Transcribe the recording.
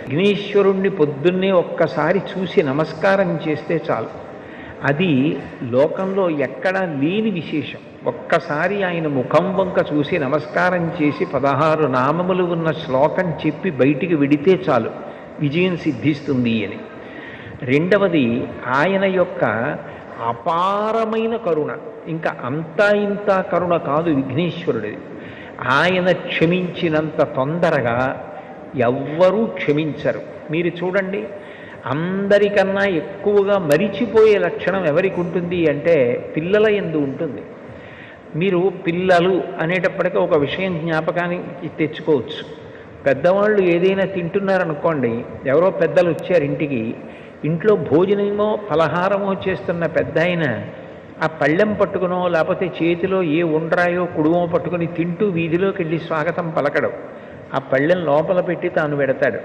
విఘ్నేశ్వరుణ్ణి పొద్దున్నే ఒక్కసారి చూసి నమస్కారం చేస్తే చాలు. అది లోకంలో ఎక్కడా లేని విశేషం. ఒక్కసారి ఆయన ముఖం వంక చూసి నమస్కారం చేసి 16 నామములు ఉన్న శ్లోకం చెప్పి బయటికి విడితే చాలు, విజయం సిద్ధిస్తుంది అని. రెండవది ఆయన యొక్క అపారమైన కరుణ. ఇంకా అంతా ఇంత కరుణ కాదు విఘ్నేశ్వరుడిది. ఆయన క్షమించినంత తొందరగా ఎవ్వరూ క్షమించరు. మీరు చూడండి, అందరికన్నా ఎక్కువగా మరిచిపోయే లక్షణం ఎవరికి ఉంటుంది అంటే పిల్లల యందు ఉంటుంది. మీరు పిల్లలు అనేటప్పటికీ ఒక విషయం జ్ఞాపకానికి తెచ్చుకోవచ్చు. పెద్దవాళ్ళు ఏదైనా తింటున్నారనుకోండి, ఎవరో పెద్దలు వచ్చారు ఇంటికి, ఇంట్లో భోజనమో ఫలహారమో చేస్తున్న పెద్ద ఆయన ఆ పళ్ళెం పట్టుకునో లేకపోతే చేతిలో ఏ ఉండ్రాయో కుడుమో పట్టుకుని తింటూ వీధిలోకి వెళ్ళి స్వాగతం పలకడం, ఆ పళ్ళెం లోపల పెట్టి తాను పెడతాడు.